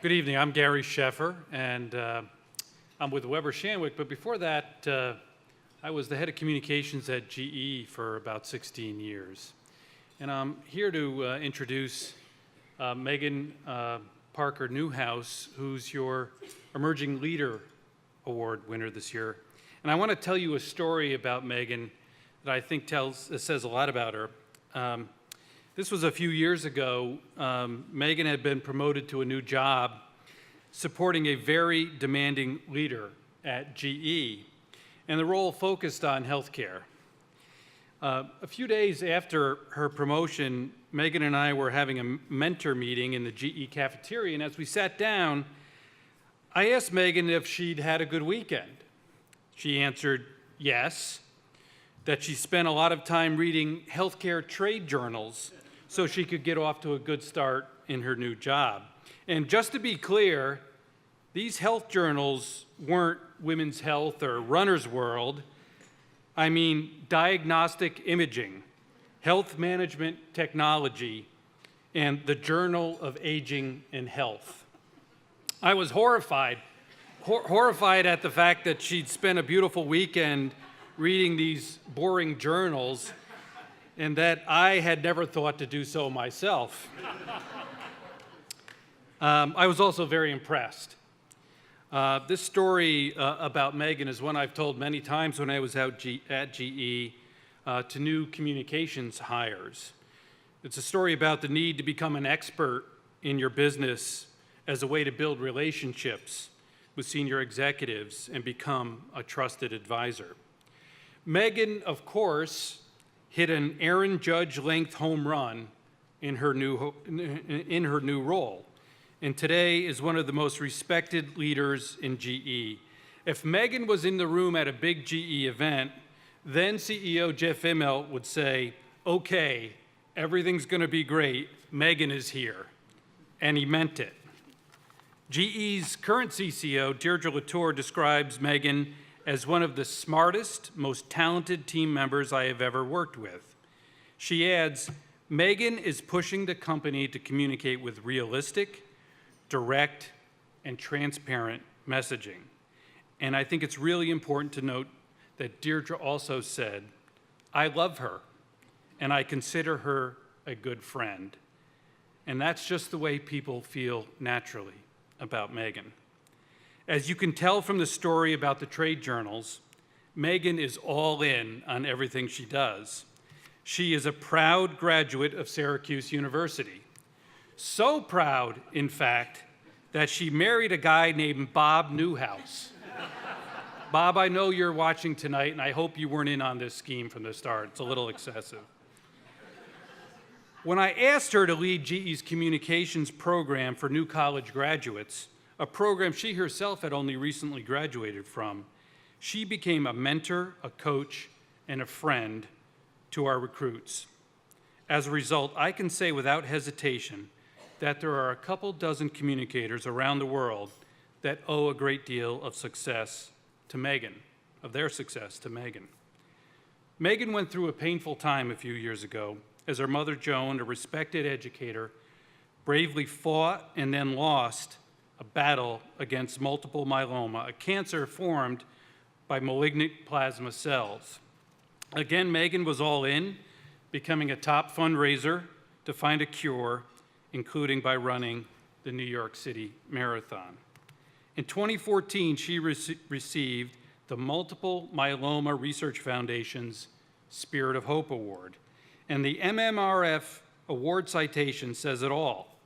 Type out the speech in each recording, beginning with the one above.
Good evening. I'm Gary Sheffer, and I'm with Weber Shandwick. But before that, I was the head of communications at GE for about 16 years. And I'm here to introduce Megan Parker Newhouse, who's your Emerging Leader Award winner this year. And I want to tell you a story about Megan that I think says a lot about her. This was a few years ago. Megan had been promoted to a new job supporting a very demanding leader at GE, and the role focused on healthcare. A few days after her promotion, Megan and I were having a mentor meeting in the GE cafeteria, and as we sat down, I asked Megan if she'd had a good weekend. She answered yes, that she spent a lot of time reading healthcare trade journals so she could get off to a good start in her new job. And just to be clear, these health journals weren't Women's Health or Runner's World. I mean Diagnostic Imaging, Health Management Technology, and the Journal of Aging and Health. I was horrified at the fact that she'd spent a beautiful weekend reading these boring journals and that I had never thought to do so myself. I was also very impressed. This story about Megan is one I've told many times when I was out at GE to new communications hires. It's a story about the need to become an expert in your business as a way to build relationships with senior executives and become a trusted advisor. Megan, of course, hit an Aaron Judge-length home run in her new role, and today is one of the most respected leaders in GE. If Megan was in the room at a big GE event, then CEO Jeff Immelt would say, "Okay, everything's going to be great. Megan is here," and he meant it. GE's current CCO, Deirdre Latour, describes Megan as one of the smartest, most talented team members I have ever worked with. She adds, "Megan is pushing the company to communicate with realistic, direct, and transparent messaging." And I think it's really important to note that Deirdre also said, "I love her, and I consider her a good friend." And that's just the way people feel naturally about Megan. As you can tell from the story about the trade journals, Megan is all in on everything she does. She is a proud graduate of Syracuse University. So proud, in fact, that she married a guy named Bob Newhouse. Bob, I know you're watching tonight, and I hope you weren't in on this scheme from the start. It's a little excessive. When I asked her to lead GE's communications program for new college graduates, a program she herself had only recently graduated from, she became a mentor, a coach, and a friend to our recruits. As a result, I can say without hesitation that there are a couple dozen communicators around the world that owe a great deal of success to Megan, of their success to Megan. Megan went through a painful time a few years ago as her mother, Joan, a respected educator, bravely fought and then lost a battle against multiple myeloma, a cancer formed by malignant plasma cells. Again, Megan was all in, becoming a top fundraiser to find a cure, including by running the New York City Marathon. In 2014, she received the Multiple Myeloma Research Foundation's Spirit of Hope Award, and the MMRF award citation says it all.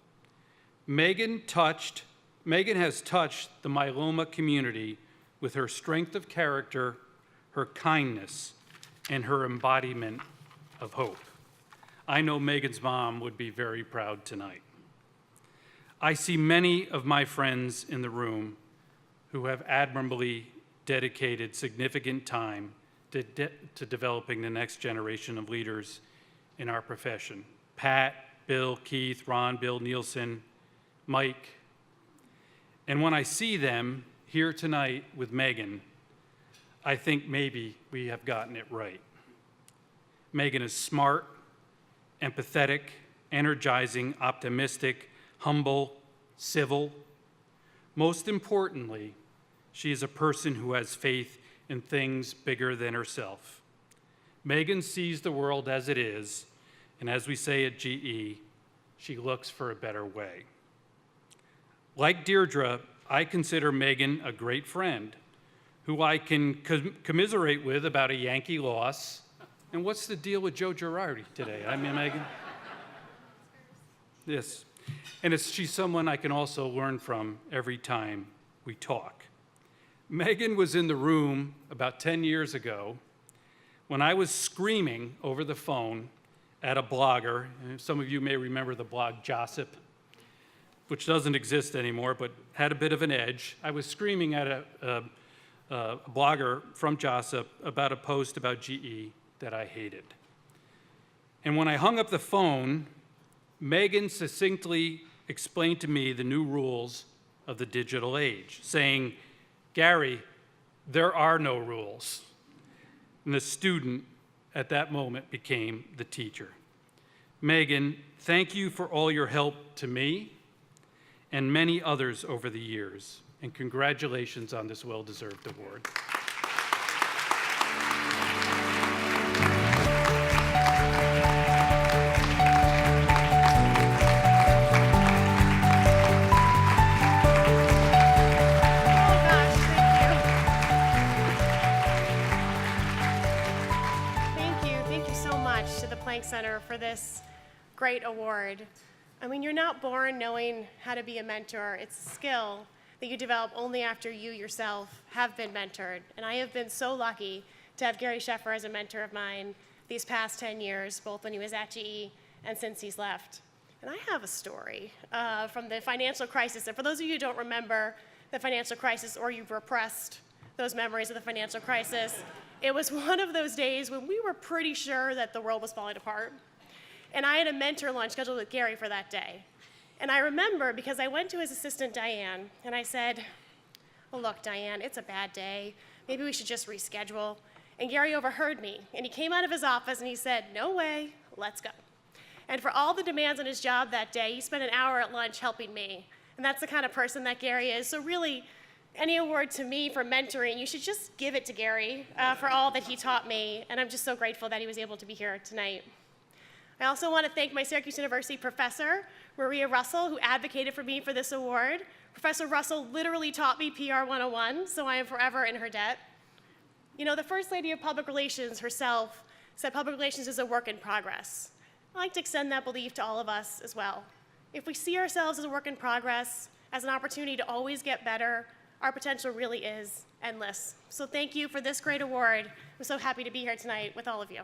Megan has touched the myeloma community with her strength of character, her kindness, and her embodiment of hope. I know Megan's mom would be very proud tonight. I see many of my friends in the room who have admirably dedicated significant time to developing the next generation of leaders in our profession. Pat, Bill, Keith, Ron, Bill Nielsen, Mike. And when I see them here tonight with Megan, I think maybe we have gotten it right. Megan is smart, empathetic, energizing, optimistic, humble, civil, Most importantly, she is a person who has faith in things bigger than herself. Megan sees the world as it is, and as we say at GE, she looks for a better way. Like Deirdre, I consider Megan a great friend who I can commiserate with about a Yankee loss. And what's the deal with Joe Girardi today? I mean, Megan? Yes. And she's someone I can also learn from every time we talk. Megan was in the room about 10 years ago when I was screaming over the phone at a blogger. And some of you may remember the blog Jossip, which doesn't exist anymore, but had a bit of an edge. I was screaming at a blogger from Jossip about a post about GE that I hated. And when I hung up the phone, Megan succinctly explained to me the new rules of the digital age, saying, "Gary, there are no rules." And the student at that moment became the teacher. Megan, thank you for all your help to me and many others over the years, and congratulations on this well-deserved award. Center for this great award. I mean, you're not born knowing how to be a mentor. It's a skill that you develop only after you yourself have been mentored. And I have been so lucky to have Gary Sheffer as a mentor of mine these past 10 years, both when he was at GE and since he's left. And I have a story from the financial crisis. And for those of you who don't remember the financial crisis, or you've repressed those memories of the financial crisis, it was one of those days when we were pretty sure that the world was falling apart. And I had a mentor lunch scheduled with Gary for that day. And I remember because I went to his assistant, Diane, and I said, "Well, look, Diane, it's a bad day. Maybe we should just reschedule." And Gary overheard me, and he came out of his office and he said, "No way, let's go." And for all the demands on his job that day, he spent an hour at lunch helping me. And that's the kind of person that Gary is. So really, any award to me for mentoring, you should just give it to Gary for all that he taught me, and I'm just so grateful that he was able to be here tonight. I also want to thank my Syracuse University professor, Maria Russell, who advocated for me for this award. Professor Russell literally taught me PR 101, so I am forever in her debt. You know, the First Lady of Public Relations herself said public relations is a work in progress. I'd like to extend that belief to all of us as well. If we see ourselves as a work in progress, as an opportunity to always get better, our potential really is endless. So thank you for this great award. I'm so happy to be here tonight with all of you.